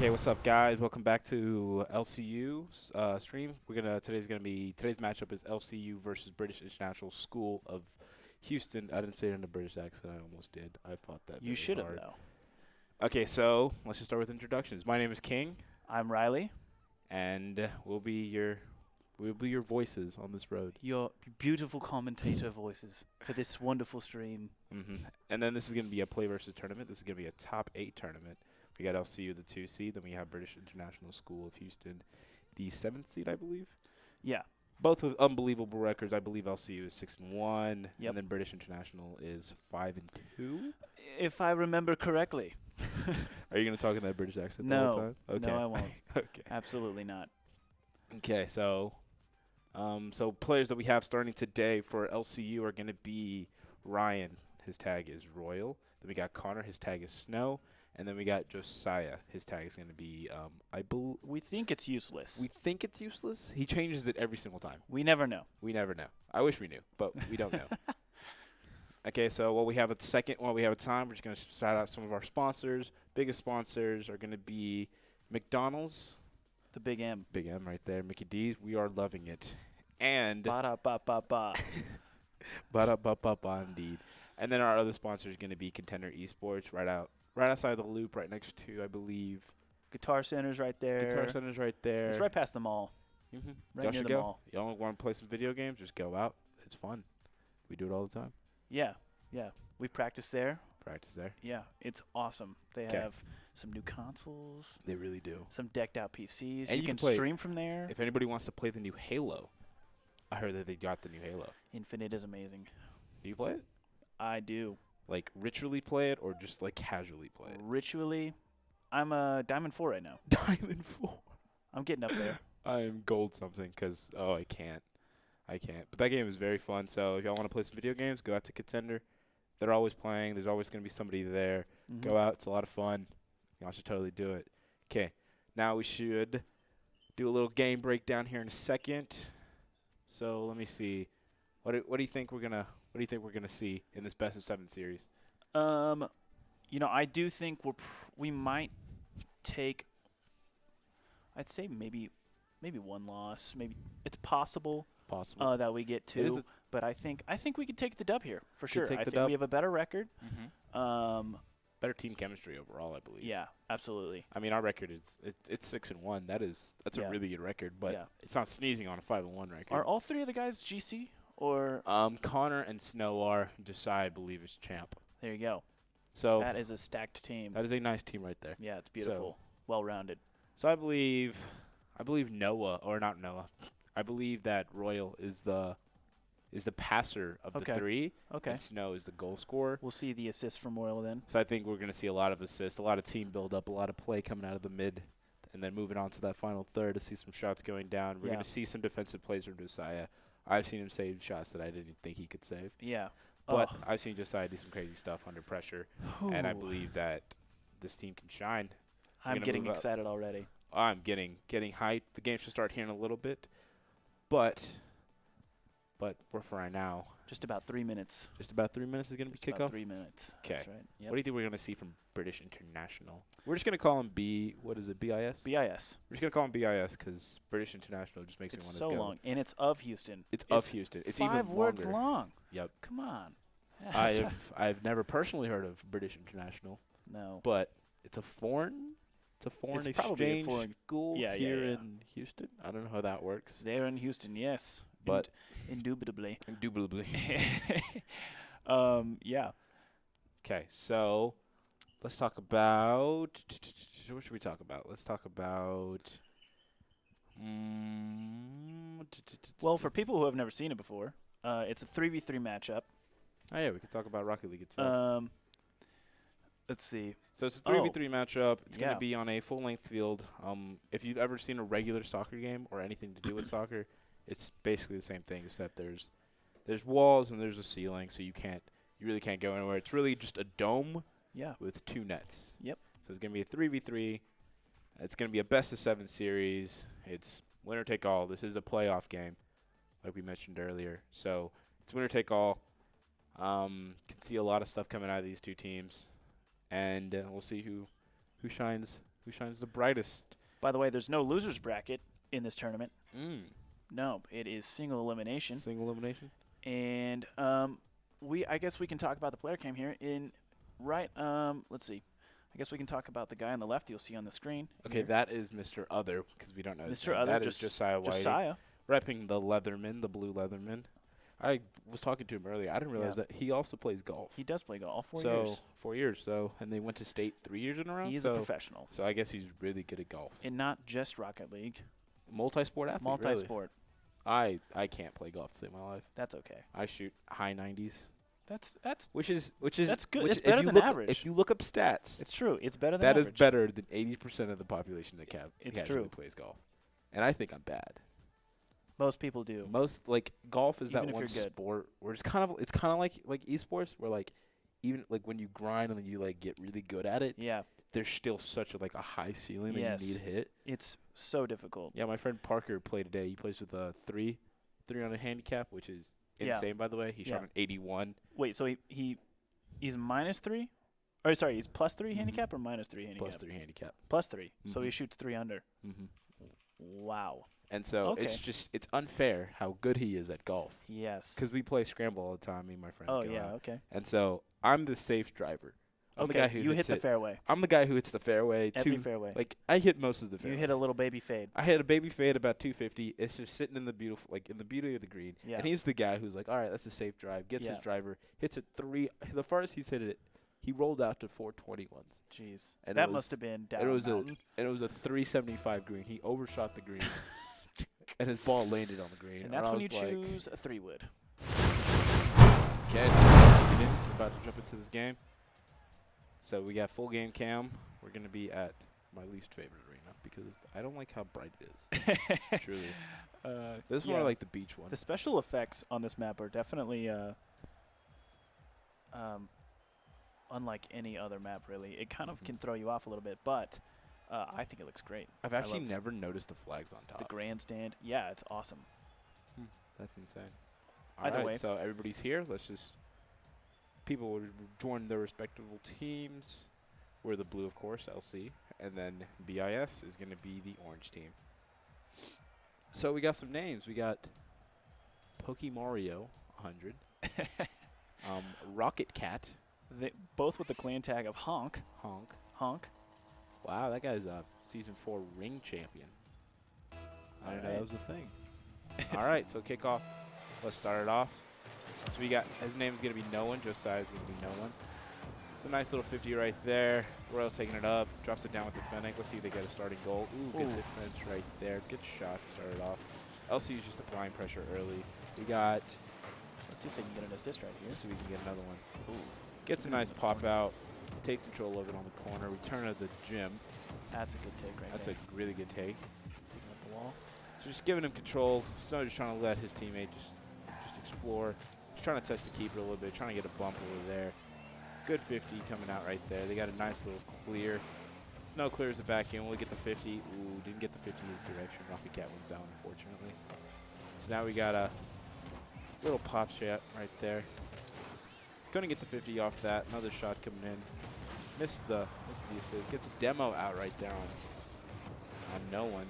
Okay, what's up, guys? Welcome back to LCU stream. Today's matchup is LCU versus British International School of Houston. I didn't say it in a British accent. I almost did. I fought that. You should have, hard. though. Okay, so let's just start with introductions. My name is King, I'm Riley. and we'll be your voices on this road. Your beautiful commentator voices for this wonderful stream. And then this is going to be a play versus tournament. This is going to be a top 8 tournament. We got LCU, the 2 seed. Then we have British International School of Houston, the 7th seed, I believe. Yeah. Both with unbelievable records. I believe LCU is 6-1, Yep. and then British International is 5-2. If I remember correctly. Are you going to talk in that British accent the No. whole time? Okay. No, I won't. Okay. Absolutely not. Okay, so players that we have starting today for LCU are going to be Ryan. His tag is Royal. Then we got Connor. His tag is Snow. And then we got Josiah. His tag is going to be, We think it's useless. we think it's useless. He changes it every single time. We never know. We never know. I wish we knew, but we don't know. Okay, so while we have a time, we're just going to shout out some of our sponsors. Biggest sponsors are going to be McDonald's. The Big M. Big M right there. Mickey D's. We are loving it. And Ba-da-ba-ba-ba. ba-da-ba-ba-ba indeed. And then our other sponsor is going to be Contender Esports right outside the loop, right next to, I believe. Guitar Center's right there. Guitar Center's right there. It's right past the mall. Mm-hmm. Right Y'all near should the go. mall. Y'all want to play some video games? Just go out. It's fun. We do it all the time. Yeah. We practice there. Practice there. Yeah. It's awesome. They 'Kay. have some new consoles, They really do. some decked out PCs. And you you can can play- stream from there. If anybody wants to play the new Halo, I heard that they got the new Halo. Infinite is amazing. Do you play it? I do. Like ritually play it or just like casually play it? Ritually, I'm a Diamond 4 right now. Diamond 4. I'm getting up there. I am gold something because, I can't. But that game is very fun. So if y'all want to play some video games, go out to Contender. They're always playing. There's always going to be somebody there. Mhm. Go out. It's a lot of fun. Y'all should totally do it. Okay. Now we should do a little game breakdown here in a second. So let me see. What do you think we're gonna see in this best of 7 series? I do think we might take. I'd say maybe one loss. Maybe it's possible Possible. that we get It is two. But I think we could take the dub here for Could sure. take I the think dub. we have a better record. Better team chemistry overall, I believe. Yeah, absolutely. I mean, our record it's 6-1. That's Yeah. a really good record, but Yeah. it's not sneezing on a 5-1 record. Are all three of the guys GC or? Connor and Snow are. Josiah, I believe, is champ. There you go. So That is a stacked team. that is a nice team right there. Yeah, it's beautiful. Well-rounded. So I believe Noah, or not Noah. I believe that Royal is the passer of Okay. the 3, Okay. and Snow is the goal scorer. We'll see the assist from Royal then. So I think we're going to see a lot of assists, a lot of team build-up, a lot of play coming out of the mid, and then moving on to that final third to see some shots going down. We're Yeah. going to see some defensive plays from Josiah. I've seen him save shots that I didn't think he could save. Yeah. But Oh. I've seen Josiah do some crazy stuff under pressure, and I Ooh. believe that this team can shine. I'm gonna getting move up. excited already. I'm getting hyped. The game should start here in a little bit, but we're for right now. Just about 3 minutes. Just about 3 minutes is going to be Just about kickoff. 3 minutes. 'Kay. That's right. Yep. What do you think we're going to see from British International? We're just going to call him BIS? BIS. We're just going to call him BIS because British International just makes It's me want to so go. long, and it's of Houston. It's of Houston. It's 5 even words longer. long. Yep. Come on. I've never personally heard of British International, No. but it's a foreign It's probably a exchange foreign- school Yeah, here yeah. in Houston. I don't know how that works. They're in Houston, yes. But- Indubitably. Indubitably. Yeah. Okay, so let's talk about what should we talk about? Let's talk about Well, for people who have never seen it before, it's a 3v3 matchup. oh yeah, we could talk about Rocket League itself. Let's see. So it's a 3v3 matchup. It's going Yeah. to be on a full-length field. If you've ever seen a regular soccer game or anything to do with soccer, it's basically the same thing, except there's walls and there's a ceiling, so you really can't go anywhere. It's really just a dome Yeah. with 2 nets. Yep. So it's going to be a 3v3. It's going to be a best-of-7 series. It's winner take all. This is a playoff game, like we mentioned earlier. So it's winner take all. Can see a lot of stuff coming out of these two teams, and we'll see who shines Who shines the brightest? By the way, there's no losers bracket in this tournament. Mm. No, it is single elimination. Single elimination. And I guess we can talk about the player cam here. Let's see. I guess we can talk about the guy on the left you'll see on the screen. Okay, here. that is Mr. Other, because we don't know his Mr. name. Other, That is Josiah White. Josiah. Repping the Leatherman, the blue Leatherman. I was talking to him earlier. I didn't realize that he also plays golf. He does play golf. 4 so, years. 4 years. So, and they went to state 3 years in a row. He's a professional. So I guess he's really good at golf. And not just Rocket League. Multi-sport athlete. Multi-sport. Really. I can't play golf to save my life. That's okay. I shoot high 90s. That's That's good. Which It's better than average. If you look up stats, it's true. It's better than that average. is better than 80% of the population that It's casually true. plays golf. And I think I'm bad. Most people do. Most golf is Even that if one you're good. sport where it's kind of like esports where even when you grind and then you get really good at it, Yeah. there's still such a high ceiling Yes. that you need to hit. It's so difficult. Yeah, my friend Parker played today. He plays with a 3 on a handicap, which is insane by the way. He shot an 81. Wait, so he's -3? Or sorry, he's +3 handicap or -3 handicap? +3 handicap. +3. So he Mhm. shoots 3 under. Mm-hmm. Wow. And so it's unfair how good he is at golf. Yes. Because we play scramble all the time, me and my friends. Oh, go yeah, out. okay. And so I'm the safe driver. I'm the guy who you hit hits the it. fairway. I'm the guy who hits the fairway. Every fairway. I hit most of the fairways. You hit a little baby fade. I hit a baby fade about 250. It's just sitting in the beauty of the green. Yeah. And he's the guy who's all right, that's a safe drive. Gets his driver, hits it 3. The farthest he's hit it, he rolled out to 420 once. Jeez. And that must have been down mountain. And it was a 375 green. He overshot the green. And his ball landed on the green. And that's when you choose a 3-wood. Okay, we're about to jump into this game. So we got full game cam. We're going to be at my least favorite arena because I don't like how bright it is. Truly. This is more like the beach one. The special effects on this map are definitely unlike any other map, really. It kind of can throw you off a little bit, but I think it looks great. I've actually never noticed the flags on top. The grandstand. Yeah, it's awesome. That's insane. Either way. So everybody's here. Let's just people will join their respectable teams. We're the blue, of course, LC, and then BIS is going to be the orange team. So we got some names. We got Pokemario 100, Rocket Cat, both with the clan tag of Honk. Wow, that guy's a season 4 ring champion. I didn't know that was a thing. All right, so kick off. Let's start it off. So we got, his name is going to be No One. Josiah is going to be No One. So nice little 50 right there. Royal taking it up, drops it down with the Fennec. Let's see if they get a starting goal. Ooh, good defense right there. Good shot to start it off. LC is just applying pressure early. We got, let's see if they can get an assist right here. so we can get another one. Ooh. Gets a nice pop out. Takes control of it on the corner. Return of the gym. That's a good take right That's there. a really good take. Taking up the wall. So just giving him control. So just trying to let his teammate just explore. Just trying to test the keeper a little bit. Trying to get a bump over there. Good 50 coming out right there. They got a nice little clear. Snow clears the back end. We'll get the 50. Ooh, didn't get the 50 in his direction. Rocket Cat wins down, unfortunately. So now we got a little pop shot right there. Couldn't get the 50 off that. Another shot coming in. Missed the assist. Gets a demo out right there on No One.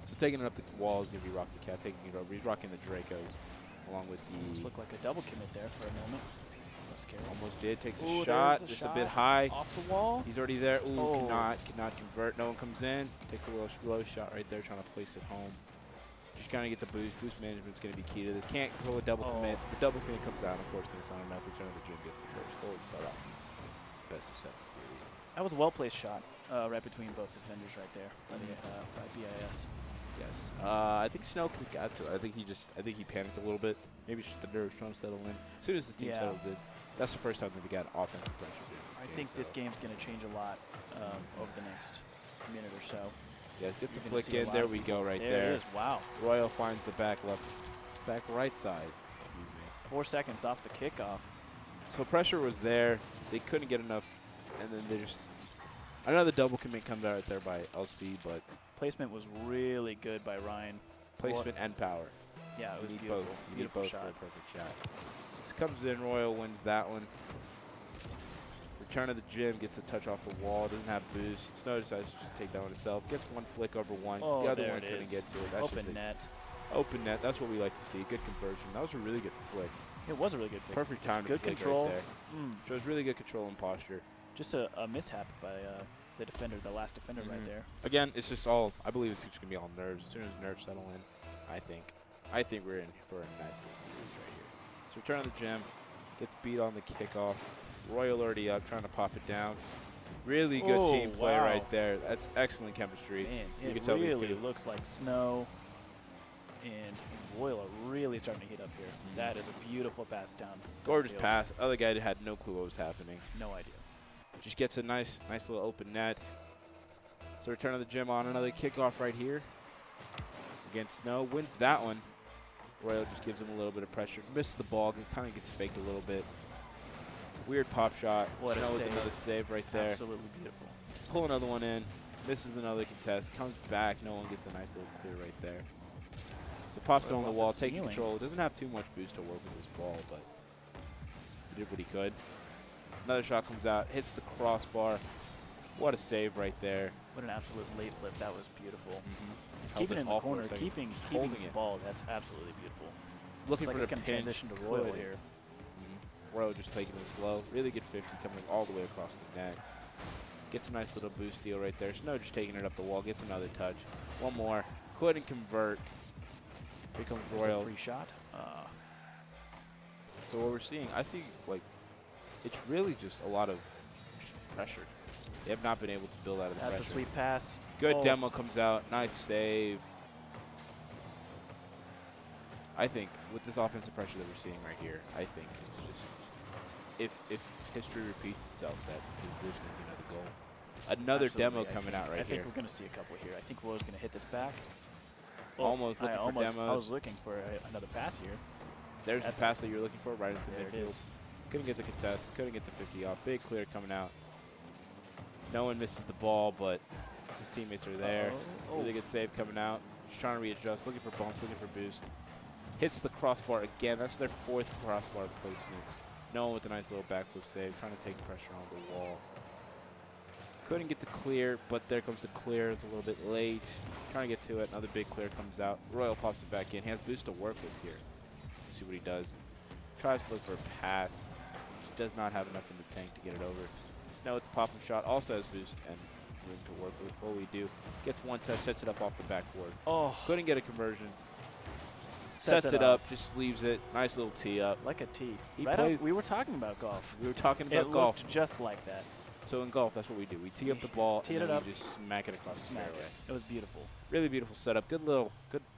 So taking it up the wall is going to be Rocket Cat taking it over. He's rocking the Dracos along with the... Almost looked like a double commit there for a moment. Scary. Almost did. Takes Ooh, a shot. there's a Just shot a bit high. Off the wall. He's already there. Ooh, Oh. cannot convert. No one comes in. Takes a little low shot right there, trying to place it home. Just trying to get the boost. Boost management's going to be key to this. Can't pull a double commit. The double commit comes out. Unfortunately, it's not enough. Return of the gym gets the first goal to start off this best of 7 series. That was a well-placed shot right between both defenders right there by BIS. Yes. I think Snow could have got to it. I think he panicked a little bit. Maybe just the nerves trying to settle in. As soon as his team settles in, that's the first time that they got offensive pressure during this game. I think this game's going to change a lot over the next minute or so. Yes, gets a You're gonna flick see a in. lot There of we go right There there. it is. Wow. Royal finds the back right side. Excuse me. 4 seconds off the kickoff. So pressure was there. They couldn't get enough, and then they just another double commit comes out right there by LC, but Placement was really good by Ryan. placement and power. Yeah, it was You need beautiful. both. You need Beautiful both shot. for a perfect shot. This comes in. Royal wins that one. Return of the gym, gets the touch off the wall, doesn't have boost. Snow decides to just take that one itself. Gets one flick over one. Oh, the other there one it couldn't is. get to it. That's Open just a net. open net. That's what we like to see. Good conversion. That was a really good flick. It was a really good flick. Perfect time to good flick control. right there. Shows really good control and posture. Just a mishap by the defender, the last defender right there. Again, it's just all, I believe it's just going to be all nerves. As soon as nerves settle in, I think we're in for a nice little series right here. So return of the gym, gets beat on the kickoff. Royal already up, trying to pop it down. Really good team play right there. That's excellent chemistry. Man, it really looks like Snow and Royal are really starting to heat up here. That is a beautiful pass down. Gorgeous pass. Other guy had no clue what was happening. No idea. Just gets a nice little open net. So return of the gym on another kickoff right here. Against Snow. Wins that one. Royal just gives him a little bit of pressure. Misses the ball. It kind of gets faked a little bit. Weird pop shot. What Snow a with save. another save right there. Absolutely beautiful. Pull another one in. Misses another contest. Comes back. No one gets a nice little clear right there. So pops it on the wall. Taking control. Doesn't have too much boost to work with his ball, but he did what he could. Another shot comes out. Hits the crossbar. What a save right there. What an absolute late flip. That was beautiful. He's Held keeping it in the off for a corner. second. Keeping holding the it. ball. That's absolutely beautiful. Looking Looks for like the it's pinch. transition to Royal here. Royal just taking it slow. Really good 50 coming all the way across the net. Gets a nice little boost deal right there. Snow just taking it up the wall. Gets another touch. One more. Couldn't convert. Here comes Royal. A free shot. So what we're seeing, I see, like, it's really just a lot of just pressure. They have not been able to build out of the pressure. That's a sweet pass. Good demo comes out. Nice save. I think with this offensive pressure that we're seeing right here, I think it's just, if history repeats itself, that there's going to be another goal. Another demo coming out right here. I think we're going to see a couple here. I think Royal's going to hit this back. Almost looking for demos. I was looking for another pass here. There's the pass that you're looking for right into midfield. midfield. Couldn't get the contest. Couldn't get the 50 off. Big clear coming out. No one misses the ball, but his teammates are there. Really good save coming out. Just trying to readjust. Looking for bumps. Looking for boost. Hits the crossbar again. That's their 4th crossbar placement. No one with a nice little backflip save. Trying to take pressure on the wall. Couldn't get the clear, but there comes the clear. It's a little bit late. Trying to get to it. Another big clear comes out. Royal pops it back in. He has boost to work with here. See what he does. Tries to look for a pass. Just does not have enough in the tank to get it over. Snow with the pop-up shot. Also has boost and room to work with. What we do. Gets one touch. Sets it up off the backboard. Oh. Couldn't get a conversion. Sets it up. Just leaves it. Nice little tee up. Like a tee. He plays. We were talking about golf. We were talking about golf. It looked just like that. So in golf, that's what we do. We tee up the ball and then we just smack it across the fairway. It was beautiful. Really beautiful setup. Good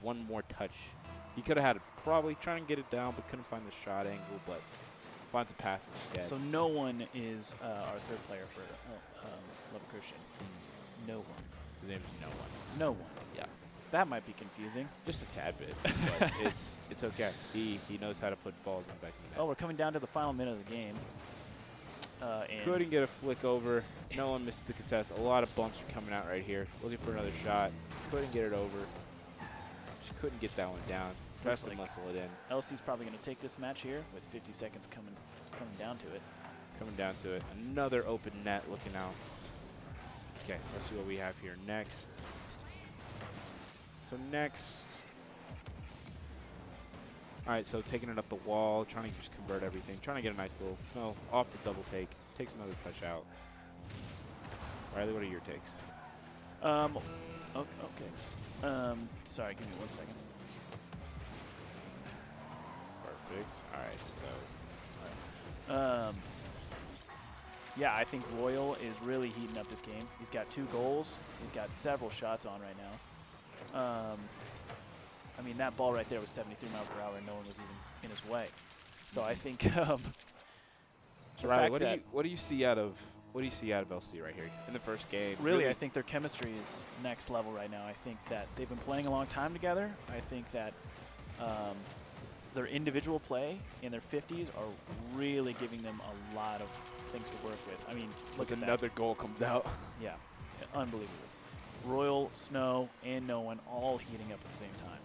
one more touch. He could have had it probably trying to get it down, but couldn't find the shot angle, but finds a pass instead. So no one is our 3rd player for Leverkusen. No one. His name is No One. No one. Yeah. That might be confusing. Just a tad bit, but it's okay. He knows how to put balls in the back of the net. Oh, we're coming down to the final minute of the game. Couldn't get a flick over. No one missed the contest. A lot of bumps are coming out right here. Looking for another shot. Couldn't get it over. Just couldn't get that one down. Pressed to muscle it in. LC's probably going to take this match here with 50 seconds coming down to it. Coming down to it. Another open net looking out. Okay, let's see what we have here next. So next. All right, so taking it up the wall, trying to just convert everything, trying to get a nice little Snow off the double take, takes another touch out. Riley, what are your takes? Okay. Sorry, give me 1 second. Perfect. All right, so. Yeah, I think Royal is really heating up this game. He's got 2 goals. He's got several shots on right now. I mean, that ball right there was 73 miles per hour, and no one was even in his way. So I think. So Riley, what do you see out of LC right here in the first game? Really, I think their chemistry is next level right now. I think that they've been playing a long time together. I think that their individual play in their 50s are really giving them a lot of things to work with. I mean, look at another goal comes out. Yeah, unbelievable. Royal, Snow, and No One all heating up at the same time.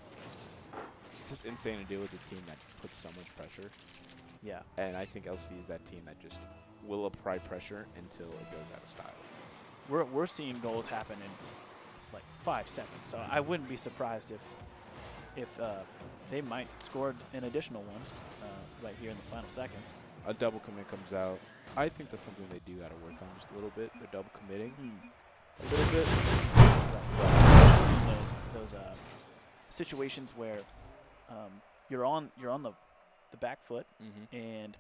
It's just insane to deal with a team that puts so much pressure. Yeah. And I think LC is that team that just will apply pressure until it goes out of style. We're seeing goals happen in like 5 seconds, so I wouldn't be surprised if they might score an additional one right here in the final seconds. A double commit comes out. I think that's something they do got to work on just a little bit. They're double committing a little bit. Those situations where you're on the back foot and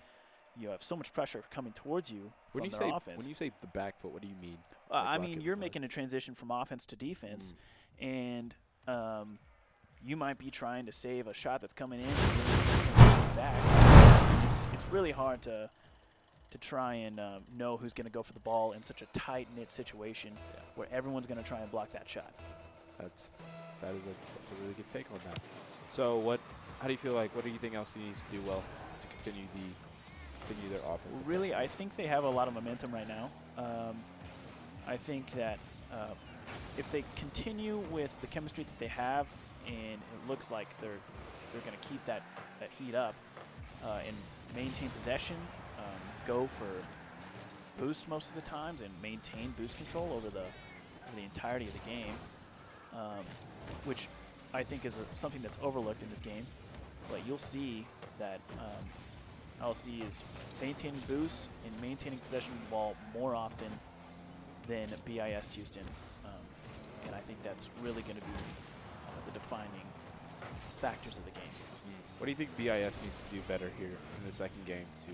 you have so much pressure coming towards you from their offense. When you say the back foot, what do you mean? I mean, you're making a transition from offense to defense, and you might be trying to save a shot that's coming in and back. It's really hard to try and know who's going to go for the ball in such a tight-knit situation where everyone's going to try and block that shot. That's a really good take on that. So how do you feel like, what do you think LC needs to do well to continue their offense? Well, really, I think they have a lot of momentum right now. I think that if they continue with the chemistry that they have, and it looks like they're going to keep that heat up and maintain possession, go for boost most of the times, and maintain boost control over the entirety of the game, which I think is something that's overlooked in this game. But you'll see that LC is maintaining boost and maintaining possession of the ball more often than BIS Houston. And I think that's really going to be the defining factors of the game. What do you think BIS needs to do better here in the second game to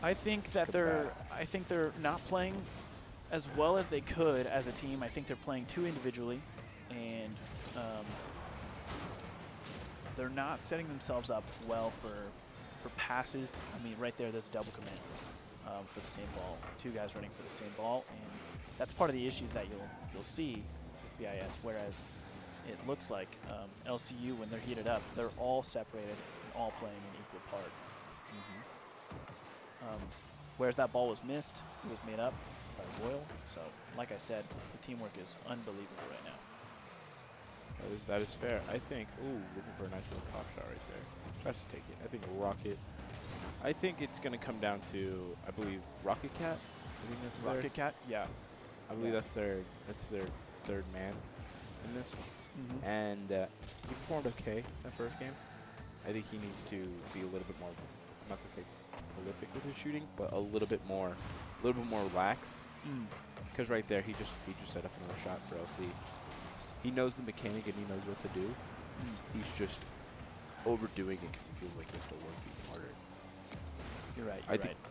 I think that they're not playing as well as they could as a team. I think they're playing too individually, and they're not setting themselves up well for passes. I mean, right there's a double commit for the same ball. 2 guys running for the same ball, and that's part of the issues that you'll see with BIS. Whereas it looks like LCU, when they're heated up, they're all separated and all playing an equal part. Whereas that ball was missed, it was made up by Royal. So, like I said, the teamwork is unbelievable right now. That is fair. I think, looking for a nice little pop shot right there. Tries to take it. I think Rocket. I think it's going to come down to, I believe, Rocket Cat. I think that's Rocket Cat, yeah. I believe that's their third man in this. And he performed okay that first game. I think he needs to be a little bit more, I'm not going to say prolific with his shooting, but a little bit more lax. Because right there, he just set up another shot for LC. He knows the mechanic and he knows what to do. He's just overdoing it because he feels like he has to work even harder. You're right.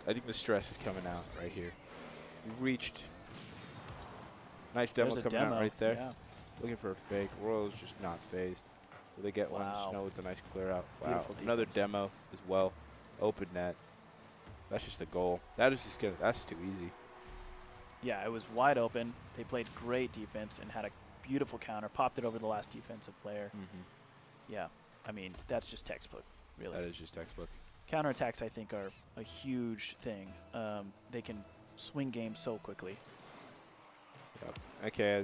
I think the stress is coming out right here. We've reached. Nice demo coming out right there. Yeah. Looking for a fake. Royal's just not phased. Will they get one? Snow with a nice clear out. Wow. Beautiful Another defense. demo as well. Open net. That's just a goal. That's too easy. Yeah, it was wide open. They played great defense and had a beautiful counter. Popped it over the last defensive player. Yeah, I mean, that's just textbook, really. That is just textbook. Counterattacks, I think, are a huge thing. They can swing games so quickly. Yep. Okay,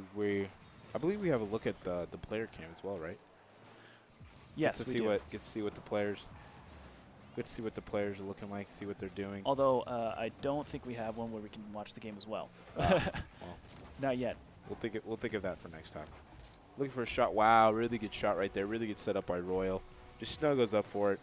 I believe we have a look at the player cam as well, right? Yes, Get to see what the players are looking like, see what they're doing. Although I don't think we have one where we can watch the game as well. Well, not yet. we'll think of that for next time. Looking for a shot. Wow, really good shot right there. Really good setup by Royal. Just Snow goes up for it.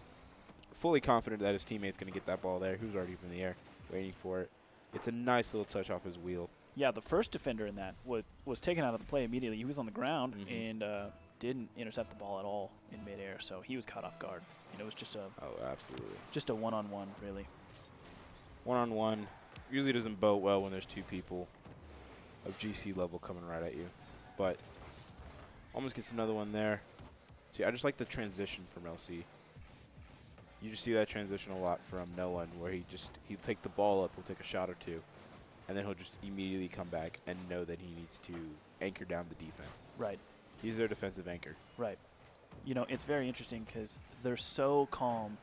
Fully confident that his teammate's going to get that ball there. Who's already up in the air, waiting for it. It's a nice little touch off his wheel. Yeah, the first defender in that was taken out of the play immediately. He was on the ground and didn't intercept the ball at all in midair, so he was caught off guard. And it was just a one-on-one, really. One-on-one usually doesn't bode well when there's 2 people of GC level coming right at you, but almost gets another one there. See, I just like the transition from LC. You just see that transition a lot from Noah, where he'll take the ball up, he'll take a shot or 2, and then he'll just immediately come back and know that he needs to anchor down the defense. Right. He's their defensive anchor. Right. You know, it's very interesting because they're so calm,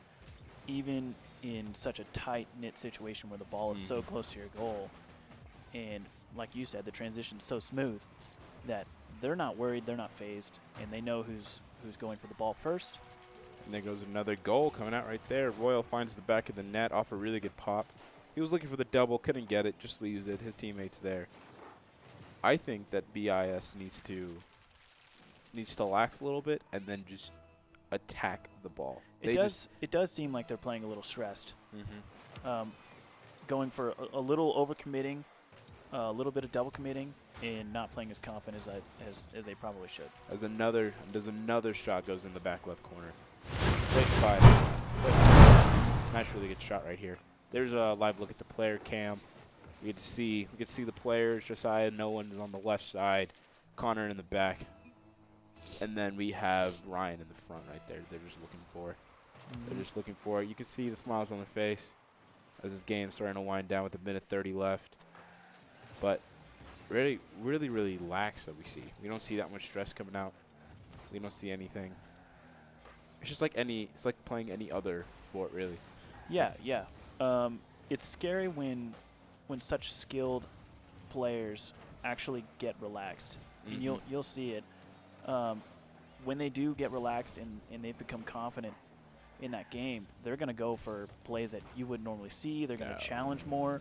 even in such a tight-knit situation where the ball is so close to your goal. And like you said, the transition's so smooth that they're not worried, they're not phased, and they know who's going for the ball first. And there goes another goal coming out right there. Royal finds the back of the net off a really good pop. He was looking for the double, couldn't get it, just leaves it. His teammate's there. I think that BIS needs to lax a little bit and then just attack the ball. It does seem like they're playing a little stressed. Mm-hmm. Going for a little overcommitting, a little bit of double committing, and not playing as confident as they probably should. As another shot goes in the back left corner. Place by. Nice, really good shot right here. There's a live look at the player cam. We get to see the players. Josiah, no one is on the left side. Connor in the back. And then we have Ryan in the front right there. They're just looking for it. They're just looking for it. You can see the smiles on their face as this game's starting to wind down with a minute 30 left. But really, really, really lax that we see. We don't see that much stress coming out. We don't see anything. It's just like it's like playing any other sport, really. Yeah. It's scary when such skilled players actually get relaxed. And you'll see it. When they do get relaxed and they've become confident in that game, they're going to go for plays that you wouldn't normally see. They're going to challenge more,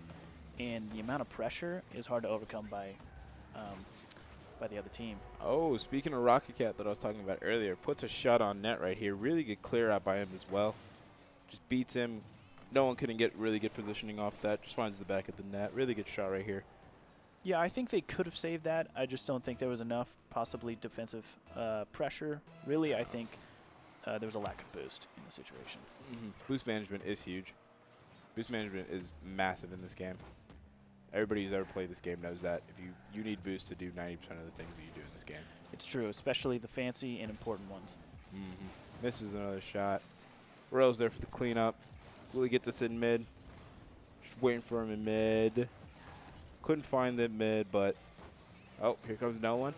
and the amount of pressure is hard to overcome by the other team. Oh, speaking of Rocket Cat that I was talking about earlier, puts a shot on net right here. Really good clear out by him as well. Just beats him. No one couldn't get really good positioning off that. Just finds the back of the net. Really good shot right here. Yeah, I think they could have saved that. I just don't think there was enough possibly defensive pressure. Really, I think there was a lack of boost in the situation. Boost management is huge. Boost management is massive in this game. Everybody who's ever played this game knows that if you need boost to do 90% of the things that you do in this game. It's true, especially the fancy and important ones. Misses another shot. Royal's there for the cleanup. Will he get this in mid? Just waiting for him in mid. Couldn't find the mid, but oh, here comes no one.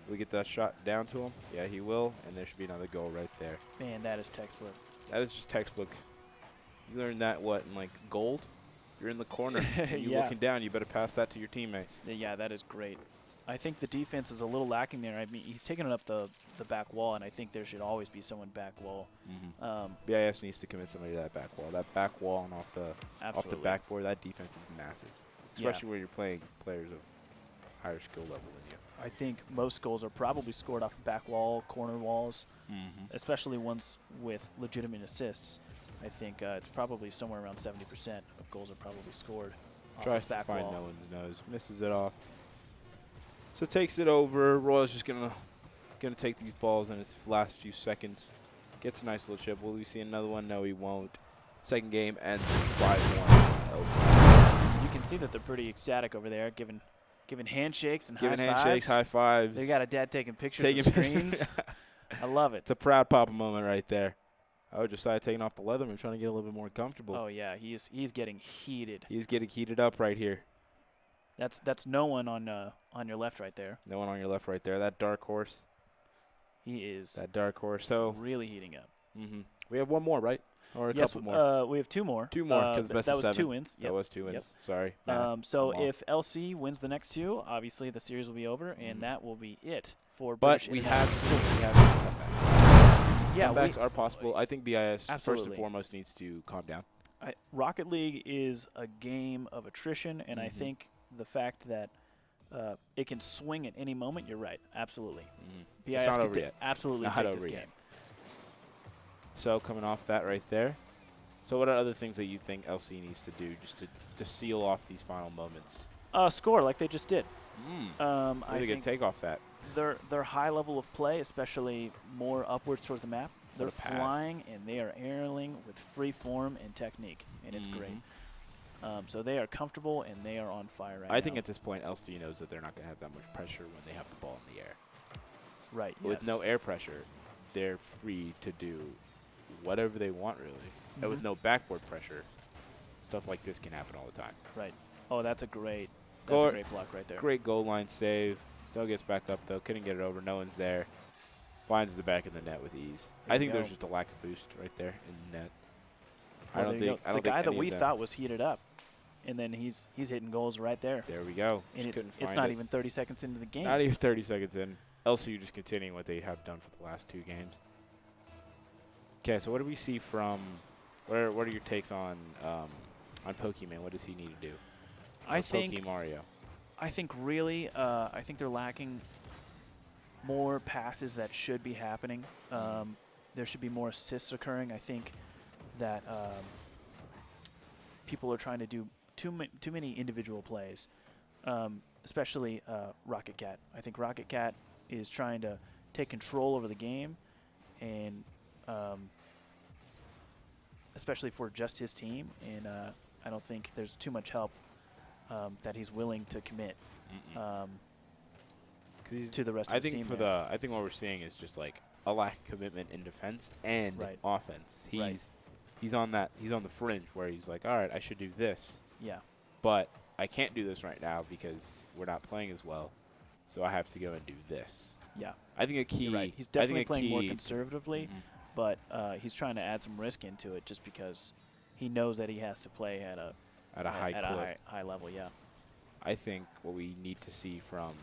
Will he get that shot down to him? Yeah, he will, and there should be another goal right there. Man, that is textbook. That is just textbook. You learned that, what, in like gold? If you're in the corner, and you're looking down, you better pass that to your teammate. Yeah, that is great. I think the defense is a little lacking there. I mean, he's taking it up the back wall, and I think there should always be someone back wall. BIS needs to commit somebody to that back wall. That back wall and off the backboard, that defense is massive. Especially when you're playing players of higher skill level than you. I think most goals are probably scored off back wall, corner walls, especially ones with legitimate assists. I think it's probably somewhere around 70% of goals are probably scored off Tries the back to find wall. no one's nose. Misses it off. So takes it over. Royal's just gonna take these balls in his last few seconds. Gets a nice little chip. Will we see another one? No, he won't. Second game ends 5-1. You can see that they're pretty ecstatic over there, giving handshakes and High fives. They got a dad taking pictures of screens. I love it. It's a proud papa moment right there. Oh, Josiah taking off the leather and trying to get a little bit more comfortable. Oh yeah, he's getting heated. He's getting heated up right here. That's no one on your left right there. No one on your left right there. That dark horse. He is. That dark horse. So really heating up. We have one more, right? Or a yes, couple more? We have two more. Two more because best that of was seven. 2 wins. That was 2 wins. Yep. Sorry. So if LC wins the next two, obviously the series will be over, and that will be it for But British we International. have comebacks. Yeah, comebacks are possible. I think BIS first Absolutely. and foremost needs to calm down. Rocket League is a game of attrition, and I think the fact that it can swing at any moment, you're right. Absolutely. BIS It's not could over yet. absolutely It's not take this over game. yet. So coming off that right there. So what are other things that you think LC needs to do just to seal off these final moments? Score like they just did. I Really good think take off that. their high level of play, especially more upwards towards the map, they're What a pass. flying and they are aerialing with free form and technique, and it's great. So they are comfortable and they are on fire right now. I think at this point LC knows that they're not going to have that much pressure when they have the ball in the air. right. With yes. no air pressure, they're free to do whatever they want, really. And with no backboard pressure, stuff like this can happen all the time. Right. Oh, that's a great Goal- block right there. Great goal line save. Still gets back up, though. Couldn't get it over. No one's there. Finds the back of the net with ease. There I you think there's go. just a lack of boost right there in the net. Well, I don't there you think go. The guy that any we of them- thought was heated up, and then he's hitting goals right there. There we go. And Just couldn't it's find not it. even 30 seconds into the game. Not even 30 seconds in. LCU just continuing what they have done for the last 2 games. Okay, so what do we see from? What are your takes on on Pokemon? What does he need to do? I Or think Mario. I think really I think they're lacking more passes that should be happening. There should be more assists occurring. I think that people are trying to do too many individual plays, especially Rocket Cat. I think Rocket Cat is trying to take control over the game, and especially for just his team. And I don't think there's too much help that he's willing to commit to the rest of his team. I think what we're seeing is just like a lack of commitment in defense and offense. He's on the fringe where he's like, all right, I should do this. Yeah. But I can't do this right now because we're not playing as well. So I have to go and do this. Yeah. I think a key. You're right. He's definitely playing more conservatively, but he's trying to add some risk into it just because he knows that he has to play at a high level. Yeah. I think what we need to see from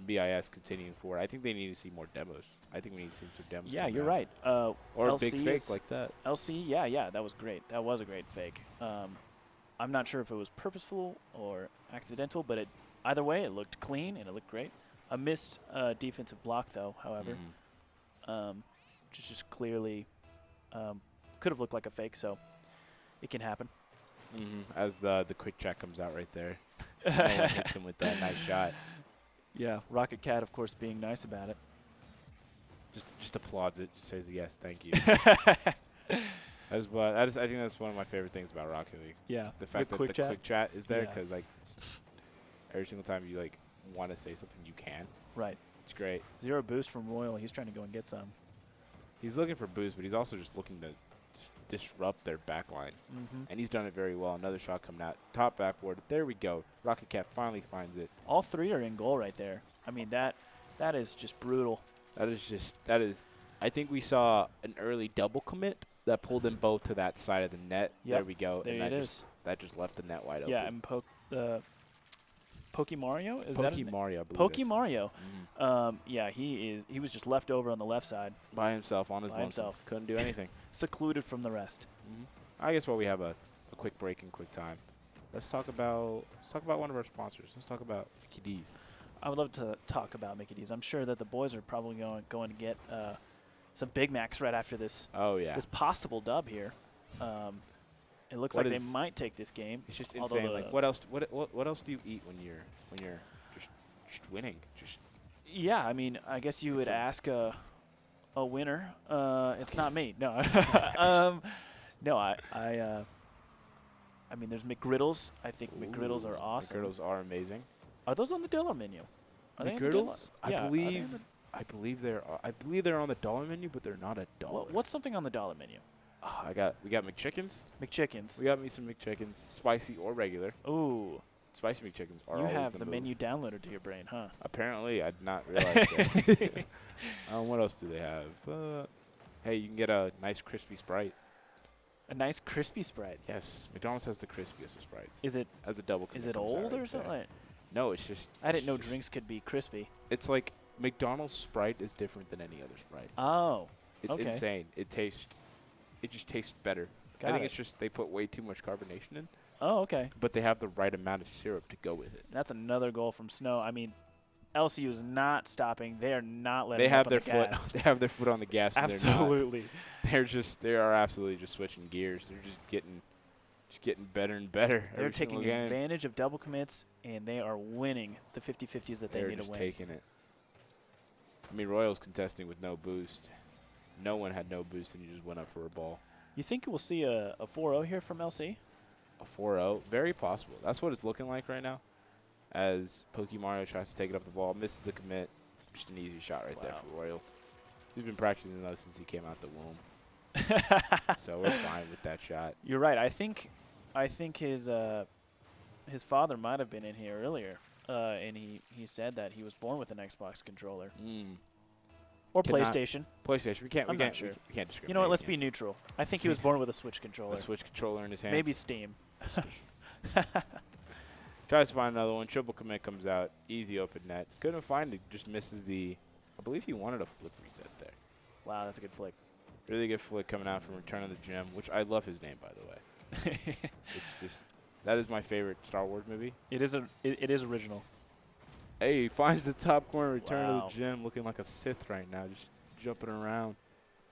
BIS continuing forward, I think they need to see more demos. I think we need to see some demos. Yeah, you're right. Or a big fake like that. LC, yeah, that was great. That was a great fake. I'm not sure if it was purposeful or accidental, but either way, it looked clean and it looked great. A missed defensive block, though, however, which is just clearly could have looked like a fake, so it can happen. As the quick check comes out right there. No one hits him with that nice shot. Yeah, Rocket Cat, of course, being nice about it. Just applauds it. Just says yes, thank you. I think that's one of my favorite things about Rocket League. Yeah, the fact that the quick chat is there because like every single time you like want to say something, you can. Right. It's great. 0 boost from Royal. He's trying to go and get some. He's looking for boost, but he's also just looking to disrupt their backline. And he's done it very well. Another shot coming out. Top backboard. There we go. Rocket Cat finally finds it. All 3 are in goal right there. I mean, that is just brutal. That is. I think we saw an early double commit that pulled them both to that side of the net. Yep. There we go. There and it is. That just left the net wide open. Yeah, and Mario? Is that his name? Mario, I believe. Mario. Yeah, he was just left over on the left side. By himself, on his lonesome. Couldn't do anything. Secluded from the rest. I guess while we have a quick break and quick time, let's talk about one of our sponsors. Let's talk about Mickey D's. I would love to talk about Mickey D's. I'm sure that the boys are probably going to get some Big Macs right after this. Oh yeah. This possible dub here. It looks like they might take this game. It's just insane. Like what else do you eat when you're just winning? Yeah, I mean, I guess you would ask a winner. It's not me. No. No, I mean, there's McGriddles. I think McGriddles are awesome. McGriddles are amazing. Are those on the dollar menu? McGriddles? I believe they're on the dollar menu, but they're not a dollar. What's something on the dollar menu? We got McChickens. McChickens. We got me some McChickens, spicy or regular. Ooh. Spicy McChickens are you always have the the move. Menu downloaded to your brain, huh? Apparently, I did not realize that. What else do they have? Hey, you can get a nice crispy Sprite. A nice crispy Sprite? Yes. McDonald's has the crispiest of Sprites. Is it? As a double. Is it old or something? No, it's just. I didn't know drinks could be crispy. It's like McDonald's Sprite is different than any other Sprite. Oh. It's insane. It just tastes better. I think it's just they put way too much carbonation in. Oh, okay. But they have the right amount of syrup to go with it. That's another goal from Snow. I mean, LCU is not stopping. They are not letting. They have their foot. They have their foot on the gas. Absolutely. And they are absolutely just switching gears. They're just getting better and better. They're taking advantage of double commits, and they are winning the 50-50s that they need to win. They're just taking it. I mean, Royals contesting with no boost. No one had no boost, and you just went up for a ball. You think we'll see a 4-0 here from LC? A 4-0? Very possible. That's what it's looking like right now. As Mario tries to take it up the ball, misses the commit. Just an easy shot right there for Royal. He's been practicing those since he came out the womb. So we're fine with that shot. You're right. I think his father might have been in here earlier, and he said that he was born with an Xbox controller. Or PlayStation. PlayStation. We can't sure. We can't discriminate. You know what? Let's be neutral. I think he was born with a Switch controller. A Switch controller in his hands. Maybe Steam. Tries to find another one. Triple commit comes out. Easy open net. Couldn't find it. Just misses the. I believe he wanted a flip reset there. Wow, that's a good flick. Really good flick coming out from Return of the Gym, which I love his name, by the way. It's just That is my favorite Star Wars movie. It is original. Hey, he finds the top corner, return to Wow. the gym, looking like a Sith right now, just jumping around.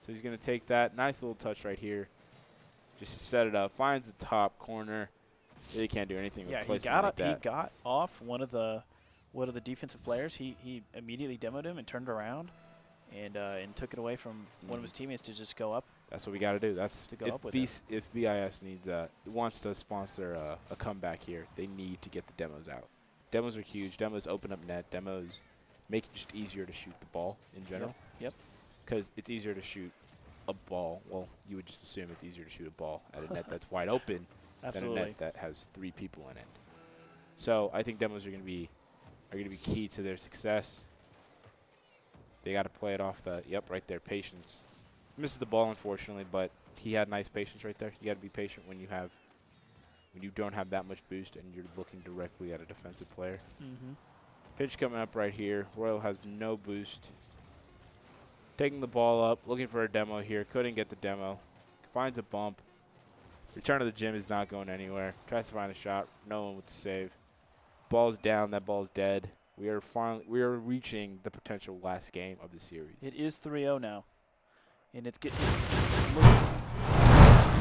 So he's going to take that. Nice little touch right here. Just to set it up. Finds the top corner. Really can't do anything Yeah, with he placement like that. he got off one of the defensive players. He immediately demoed him and turned around and took it away from one of his teammates to just go up. That's what we got to do. That's To go up with it. if BIS needs wants to sponsor a comeback here, they need to get the demos out. Demos are huge. Demos open up net. Demos make it just easier to shoot the ball in general. Yep. Because it's easier to shoot a ball. Well, you would just assume it's easier to shoot a ball at a net that's wide open Absolutely. than a net that has 3 people in it. So I think demos are going to be key to their success. They got to play it off the right there, patience. Misses the ball unfortunately, but he had nice patience right there. You got to be patient when you don't have that much boost and you're looking directly at a defensive player. Mm-hmm. Pitch coming up right here. Royal has no boost. Taking the ball up, looking for a demo here. Couldn't get the demo. Finds a bump. Return to the gym is not going anywhere. Tries to find a shot. No one with the save. Ball's down. That ball's dead. We are reaching the potential last game of the series. It is 3-0 now, and it's looking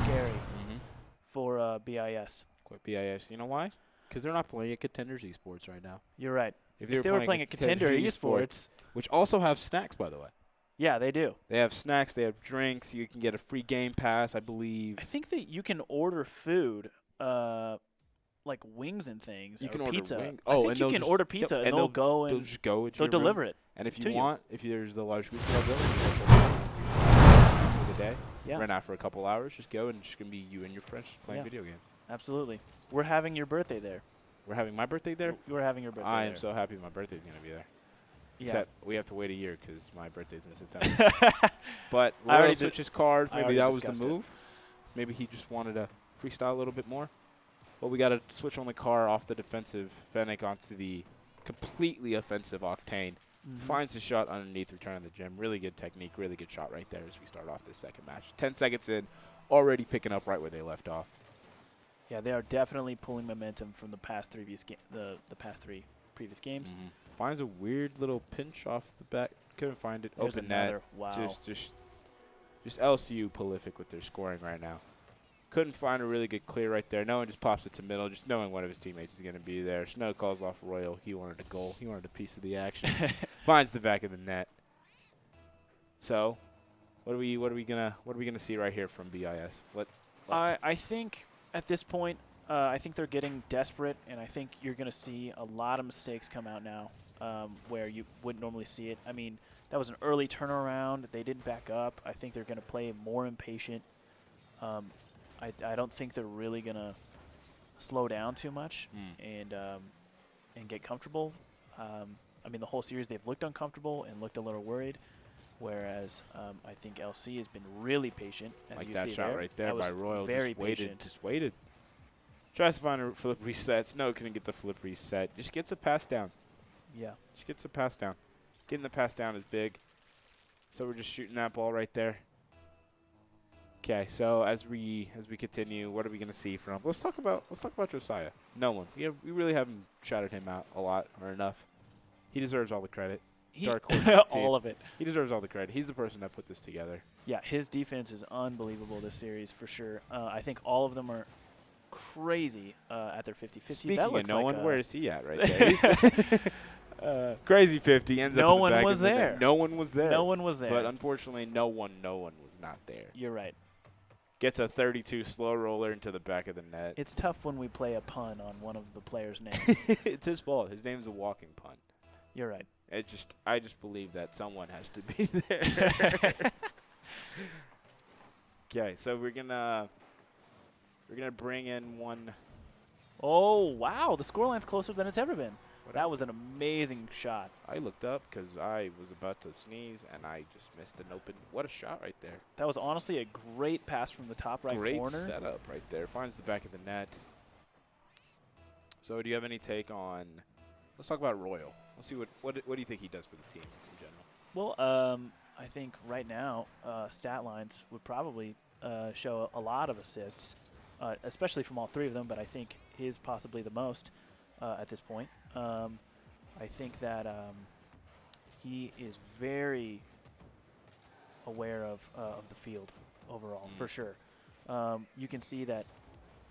scary for BIS. Quite BIS. You know why? Because they're not playing at Contenders Esports right now. You're right. If they were playing at Contender Esports, which also have snacks, by the way. yeah, they do. They have snacks. They have drinks. You can get a free game pass, I believe. I think that you can order food, like wings and things. You or can order pizza. wings. I think you can just, order pizza and they'll go they'll and just go into they'll your room. deliver it. And if to you you. want, if there's the large group for the day, Yeah, rent out for a couple hours, just go and it's just gonna be you and your friends just playing video games. absolutely. We're having your birthday there. We're having my birthday there. We're having your birthday I there. am so happy my birthday's gonna be there. Yeah. Except we have to wait a year because my birthday's in September. But I already Royal switches cards. I Maybe already that was discussed the it. move. Maybe he just wanted to freestyle a little bit more. But we got to switch on the car off the defensive Fennec onto the completely offensive Octane. Mhm. Finds his shot underneath, return to the gym. Really good technique, really good shot right there as we start off this second match. 10 seconds in, already picking up right where they left off. Yeah, they are definitely pulling momentum from the past the past 3 previous games. Finds a weird little pinch off the back. Couldn't find it. There's Open another. net. Wow. Just LCU prolific with their scoring right now. Couldn't find a really good clear right there. No one just pops it to middle, just knowing one of his teammates is going to be there. Snow calls off Royal. He wanted a goal. He wanted a piece of the action. Finds the back of the net. So, what are we gonna see right here from BIS? I think at this point, I think they're getting desperate, and I think you're going to see a lot of mistakes come out now where you wouldn't normally see it. I mean, that was an early turnaround. They didn't back up. I think they're going to play more impatient. I don't think they're really going to slow down too much and get comfortable. I mean, the whole series they've looked uncomfortable and looked a little worried, whereas I think LC has been really patient. As Like you that see shot there. right there That was by Royal. very Just waited. Tries to find a flip reset. Snow couldn't get the flip reset. Just gets a pass down. Yeah. Just gets a pass down. Getting the pass down is big. So we're just shooting that ball right there. Okay, so as we continue, what are we gonna see from? Let's talk about Josiah. No one. We really haven't shouted him out a lot or enough. He deserves all the credit. Dark horse all of it. He deserves all the credit. He's the person that put this together. Yeah, his defense is unbelievable this series for sure. I think all of them are crazy at their 50-50. Speaking that of looks no like one, where is he at right there? Crazy 50 ends no up in one the back was of the net. there. No one was there. No one was there. But unfortunately, no one was not there. You're right. Gets a 32 slow roller into the back of the net. It's tough when we play a pun on one of the players' names. It's his fault. His name's a walking pun. You're right. I just believe that someone has to be there. Okay, so we're gonna bring in one. Oh, wow. The scoreline's closer than it's ever been. That was an amazing shot. I looked up because I was about to sneeze and I just missed an open. What a shot right there. That was honestly a great pass from the top right Great corner. setup right there. Finds the back of the net. So do you have any take on? Let's talk about Royal. Let's see what do you think he does for the team in general? Well, I think right now stat lines would probably show a lot of assists. especially from all three of them, but I think his possibly the most at this point. I think that he is very aware of the field overall, for sure. You can see that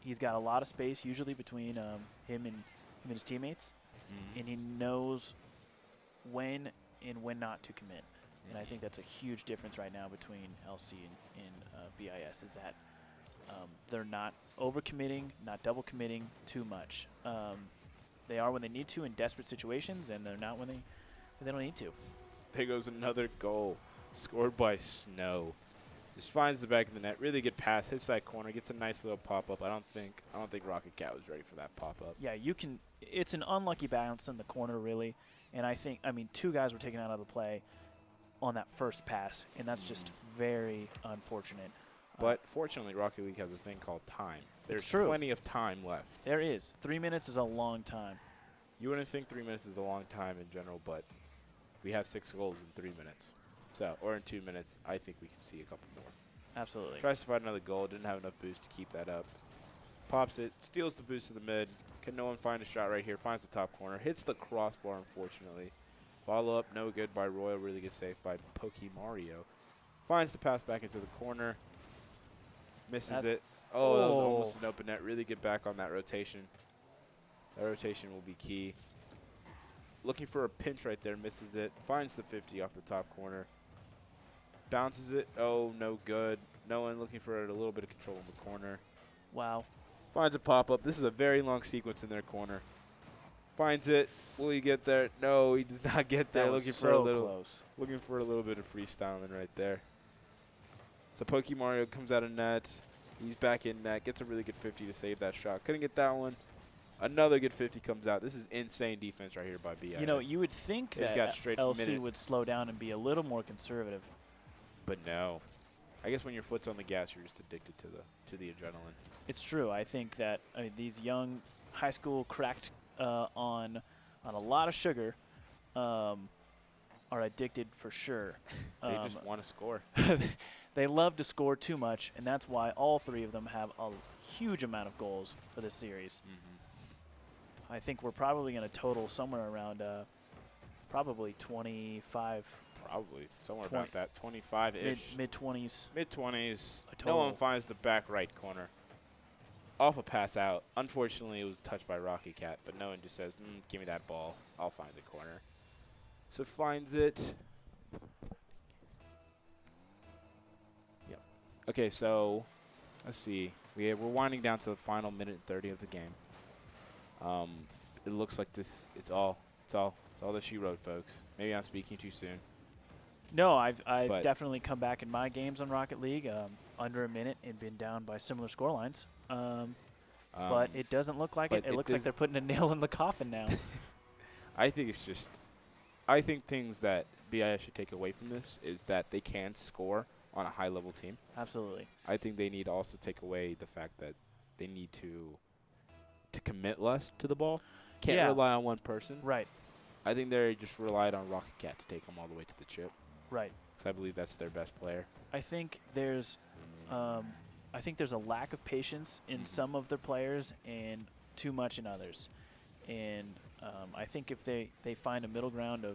he's got a lot of space usually between him and his teammates, and he knows when and when not to commit. And I think that's a huge difference right now between LC and BIS is that they're not overcommitting, not double committing too much. They are when they need to in desperate situations, and they're not when they don't need to. There goes another goal scored by Snow. Just finds the back of the net. Really good pass. Hits that corner. Gets a nice little pop up. I don't think Rocket Cat was ready for that pop up. Yeah, you can. It's an unlucky bounce in the corner, really. And I mean, two guys were taken out of the play on that first pass, and that's just very unfortunate. But fortunately, Rocket League has a thing called time. There's true. plenty of time left. There is. 3 minutes is a long time. You wouldn't think 3 minutes is a long time in general, but we have 6 goals in 3 minutes. So, or in 2 minutes, I think we can see a couple more. Absolutely. Tries to find another goal. Didn't have enough boost to keep that up. Pops it. Steals the boost to the mid. Can no one find a shot right here? Finds the top corner. Hits the crossbar, unfortunately. Follow up. No good by Royal. Really good save by Mario. Finds the pass back into the corner. Misses it. Oh, that was almost an open net. Really get back on that rotation. That rotation will be key. Looking for a pinch right there. Misses it. Finds the 50 off the top corner. Bounces it. Oh, no good. No one looking for a little bit of control in the corner. Wow. Finds a pop-up. This is a very long sequence in their corner. Finds it. Will he get there? No, he does not get there. Looking for a little bit of freestyling right there. So Mario comes out of net. He's back in net. Gets a really good 50 to save that shot. Couldn't get that one. Another good 50 comes out. This is insane defense right here by BIS. You know, you would think that LC would slow down and be a little more conservative. But no. I guess when your foot's on the gas, you're just addicted to the adrenaline. It's true. I think that these young high school cracked on a lot of sugar are addicted for sure. They just want to score. They love to score too much, and that's why all three of them have a huge amount of goals for this series. I think we're probably going to total somewhere around probably 25. Probably somewhere about that, 25-ish. Mid-20s. Mid-20s. No one finds the back right corner. Off a pass out. Unfortunately, it was touched by Rocky Cat, but no one just says, give me that ball. I'll find the corner. So finds it. Yep. Okay, so let's see. We're winding down to the final minute and 30 of the game. It looks like this. It's all that she wrote, folks. Maybe I'm speaking too soon. No, I've definitely come back in my games on Rocket League under a minute and been down by similar scorelines. But it doesn't look like it. It looks like they're putting a nail in the coffin now. I think things that BIS should take away from this is that they can score on a high-level team. Absolutely. I think they need to also take away the fact that they need to commit less to the ball. Can't rely on one person. Right. I think they just relied on Rocket Cat to take them all the way to the chip. Right. Because I believe that's their best player. I think there's a lack of patience in some of their players and too much in others. And I think if they find a middle ground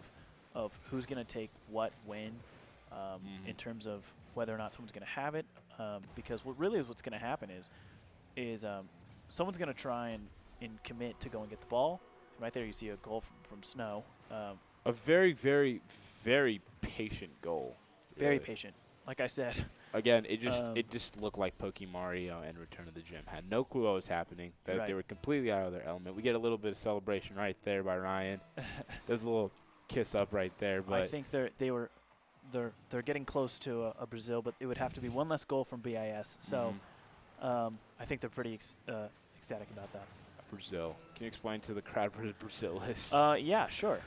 of who's going to take what when in terms of whether or not someone's going to have it, because what's going to happen is someone's going to try and commit to go and get the ball. Right there you see a goal from Snow. A very, very, very patient goal. Very patient. Like I said. Again, it just looked like Mario and Return to the Gym. Had no clue what was happening. They were completely out of their element. We get a little bit of celebration right there by Ryan. There's a little kiss up right there. But I think they're getting close to a Brazil, but it would have to be one less goal from BIS. So I think they're pretty ecstatic about that. Brazil. Can you explain to the crowd what Brazil is? Yeah, sure.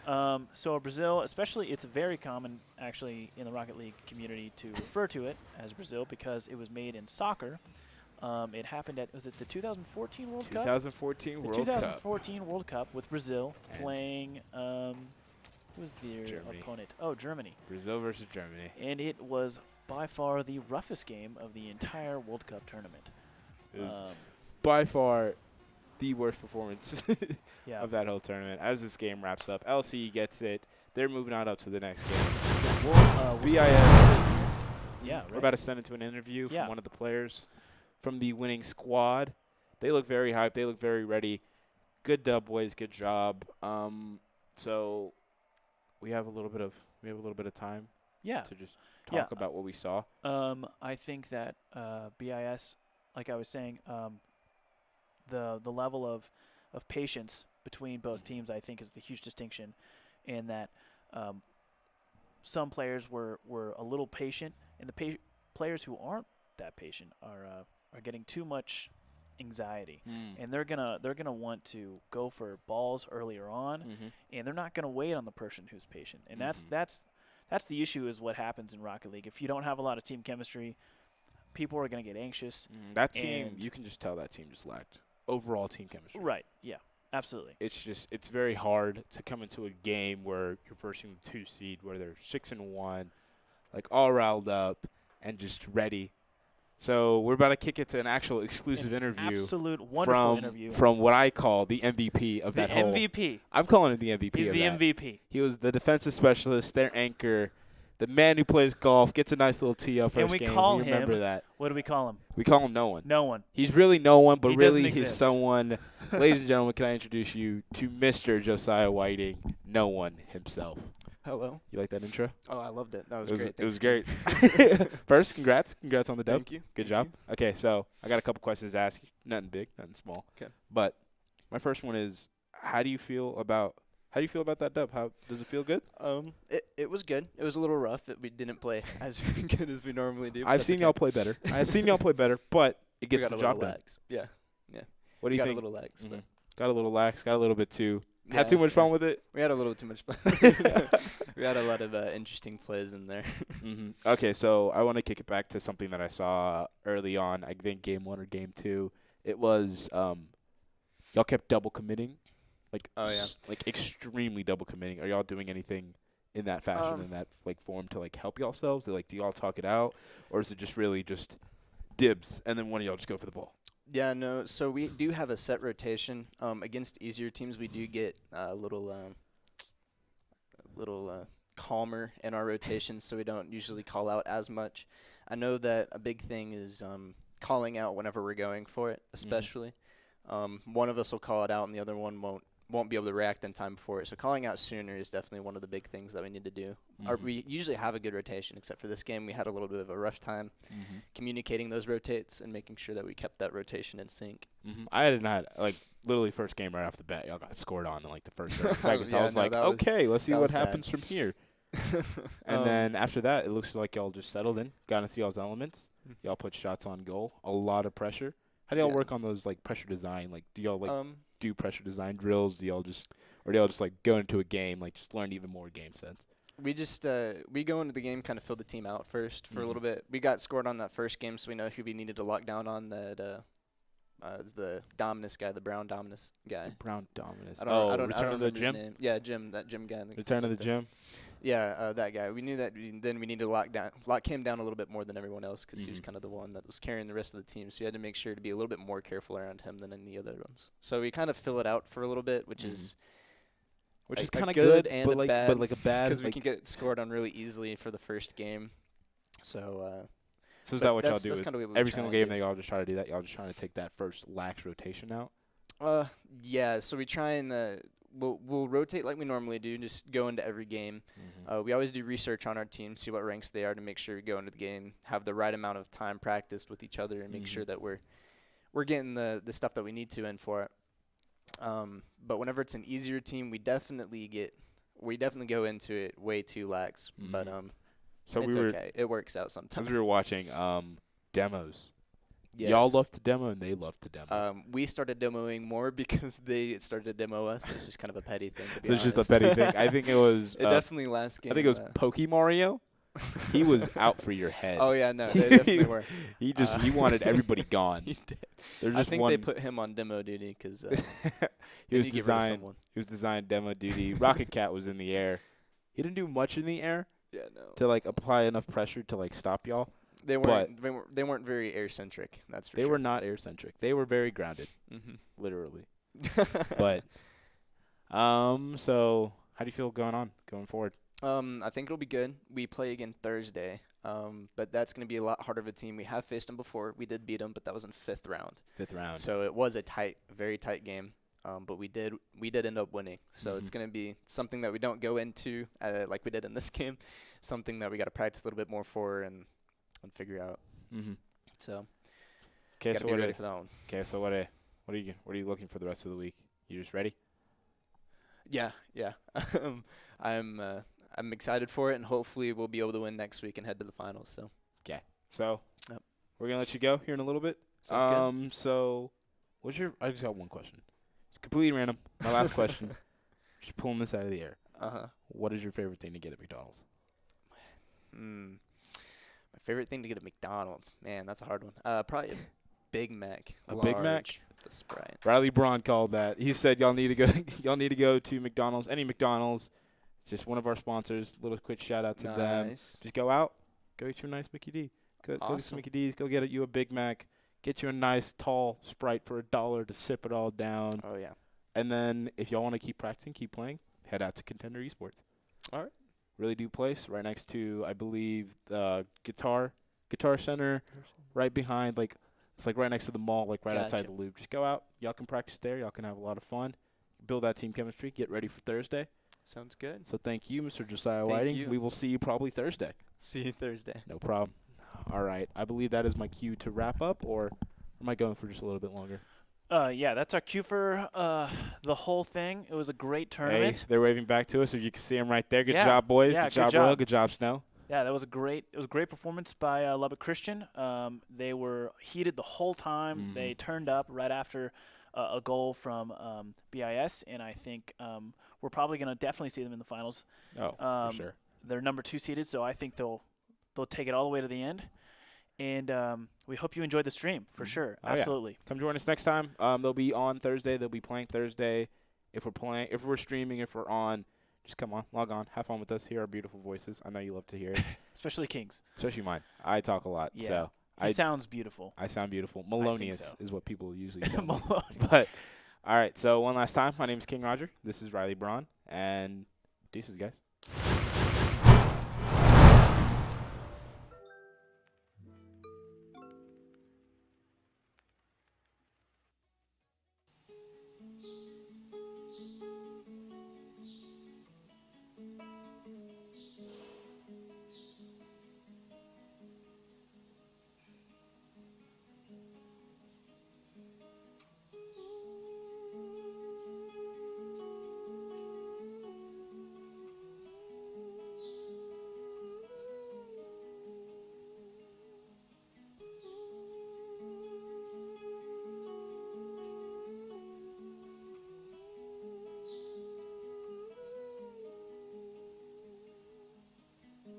So Brazil, especially, it's very common actually in the Rocket League community to refer to it as Brazil because it was made in soccer. It happened was it the 2014 World Cup? 2014 World Cup. 2014 World Cup with Brazil playing, who was their opponent? Oh, Germany. Brazil versus Germany. And it was by far the roughest game of the entire World Cup tournament. It was by far the worst performance Yeah. of that whole tournament. As this game wraps up, LC gets it. They're moving on up to the next game. BIS. Yeah, We're right. about to send into an interview Yeah. from one of the players from the winning squad. They look very hyped. They look very ready. Good dub, boys. Good job. So we have a little bit of time Yeah. to just talk about what we saw. I think that BIS, like I was saying, the level of patience between both teams, I think, is the huge distinction, in that some players were a little patient, and the players who aren't that patient are getting too much anxiety, and they're gonna want to go for balls earlier on, and they're not gonna wait on the person who's patient, and that's the issue, is what happens in Rocket League. If you don't have a lot of team chemistry, people are going to get anxious. That team, you can just tell that team just lacked overall team chemistry. Right, yeah, absolutely. It's very hard to come into a game where you're versing the 2 seed, where they're 6-1, like all riled up and just ready. So we're about to kick it to an actual exclusive interview. Absolute wonderful interview. From what I call the MVP of that whole. The MVP. I'm calling him the MVP. He's the MVP. He was the defensive specialist, their anchor, the man who plays golf, gets a nice little tee up first game. We remember that. What do we call him? We call him no one. No one. He's really no one, but He really doesn't he's exist. someone. Ladies and gentlemen, can I introduce you to Mr. Josiah Whiting, no one himself. Hello. You like that intro? Oh, I loved it. That was great. It was great. First, congrats. Congrats on the dub. Thank you. Good job. Okay, so I got a couple questions to ask you. Nothing big, nothing small. Okay. But my first one is, how do you feel about that dub? How does it feel good? It was good. It was a little rough. We didn't play as good as we normally do. I've seen y'all play better. I've seen y'all play better, but it gets the job done. Lags. Yeah. What do you think? Got a little lags. But got a little lax. Got a little bit too. yeah, Had too much fun with it. We had a little too much fun. We had a lot of interesting plays in there. Okay, so I want to kick it back to something that I saw early on. I think game 1 or game 2. It was y'all kept double committing, like like extremely double committing. Are y'all doing anything in that fashion, in that like form, to like help yourselves? Do y'all talk it out, or is it just really just dibs and then one of y'all just go for the ball? Yeah, no. So we do have a set rotation. Against easier teams, we do get a little calmer in our rotations, so we don't usually call out as much. I know that a big thing is calling out whenever we're going for it, especially. One of us will call it out, and the other one won't be able to react in time for it. So calling out sooner is definitely one of the big things that we need to do. We usually have a good rotation, except for this game. We had a little bit of a rough time communicating those rotates and making sure that we kept that rotation in sync. I had not, like, literally first game right off the bat, y'all got scored on in like the first 30 seconds. I was like, okay, let's see what happens from here. And then after that, it looks like y'all just settled in, got into y'all's elements. Y'all put shots on goal, a lot of pressure. How do y'all work on those, like, pressure design? Like, do y'all like do pressure design drills? Do y'all just like go into a game, like just learn even more game sense? We just we go into the game, kind of fill the team out first for a little bit. We got scored on that first game, so we know who we needed to lock down on. That is the Dominus guy, the Brown Dominus guy. The Brown Dominus. I don't Return of the remember his Gym. name. Yeah, Jim, that Jim guy. Return of the Gym. Yeah, that guy. We knew that. Then we needed to lock him down a little bit more than everyone else, because he was kind of the one that was carrying the rest of the team. So you had to make sure to be a little bit more careful around him than any other ones. So we kind of fill it out for a little bit, which is kind of good, good, and but like a bad, because we can get scored on really easily for the first game. So. So is that what y'all do? Every single game that y'all just try to do that? Y'all just trying to take that first lax rotation out? Yeah. So we try and we'll rotate like we normally do. Just go into every game. We always do research on our team, see what ranks they are, to make sure we go into the game, have the right amount of time practiced with each other, and make sure that we're getting the stuff that we need to in for it. But whenever it's an easier team, we definitely go into it way too lax. But so it's okay. It works out sometimes. As we were watching demos. Yes. Y'all love to demo and they love to demo. We started demoing more because they started to demo us. It's just kind of a petty thing. So it's just a petty thing. I think it was. It definitely last game. I think it was Poke Mario. He was out for your head. Oh yeah, no, they definitely were. He wanted everybody gone. He did. I think they put him on demo duty because he was designed. He was designed demo duty. Rocket Cat was in the air. He didn't do much in the air. Yeah, no. To like apply enough pressure to like stop y'all. They But they weren't very air centric. That's for they sure. were not air centric. They were very grounded, Mm-hmm. literally. But so how do you feel going forward? I think it'll be good. We play again Thursday. But that's going to be a lot harder of a team. We have faced them before. We did beat them, but that was in 5th round. 5th round. So it was a very tight game. But we did end up winning. So it's Mhm. going to be something that we don't go into like we did in this game. Something that we got to practice a little bit more for and figure out. Mhm. So Okay, got so to be ready for that one. Okay, so what are you looking for the rest of the week? You just ready? Yeah. I'm excited for it, and hopefully we'll be able to win next week and head to the finals. So Yep. we're gonna let you go here in a little bit. Sounds good. So I just got one question. It's completely random. My last question. Just pulling this out of the air. What is your favorite thing to get at McDonald's? My favorite thing to get at McDonald's. Man, that's a hard one. Probably a Big Mac. A Big Mac? large with the Sprite. Riley Braun called that. He said y'all need to go. Y'all need to go to McDonald's. Any McDonald's. Just one of our sponsors. Little quick shout out to them. Nice. Just go out. Go eat you a nice Mickey D. Go to some Awesome. Mickey D's. Go get you a Big Mac. Get you a nice tall Sprite for $1 to sip it all down. Oh, yeah. And then if y'all want to keep practicing, keep playing, head out to Contender Esports. All right. Really do place right next to, I believe, the Guitar Center, right behind, it's right next to the mall, right outside Gotcha. the loop. Just go out. Y'all can practice there. Y'all can have a lot of fun. Build that team chemistry. Get ready for Thursday. Sounds good. So thank you, Mr. Josiah Thank Whiting. you. We will see you probably Thursday. See you Thursday. No problem. All right. I believe that is my cue to wrap up, or am I going for just a little bit longer? Yeah, that's our cue for the whole thing. It was a great Hey, tournament. they're waving back to us. If you can see them right there. Good Yeah. job, boys. Yeah, good good job, Royal. job. Good job, Snow. Yeah, that was a great performance by Lubbock Christian. They were heated the whole time. Mhm. They turned up right after a goal from BIS, and I think we're probably going to definitely see them in the finals. Oh, for sure. They're number 2 seeded, so I think they'll take it all the way to the end. And we hope you enjoyed the stream for sure. Oh, yeah. Absolutely. Come join us next time. They'll be on Thursday. They'll be playing Thursday. If we're streaming, if we're on, just come on, log on, have fun with us, hear our beautiful voices. I know you love to hear it, Especially Kings. especially mine. I talk a lot, Yeah. so He sounds beautiful. I sound beautiful. Melonious so. is what people usually tell me. Maloney. But all right, so one last time, my name is King Roger. This is Riley Braun, and deuces, guys.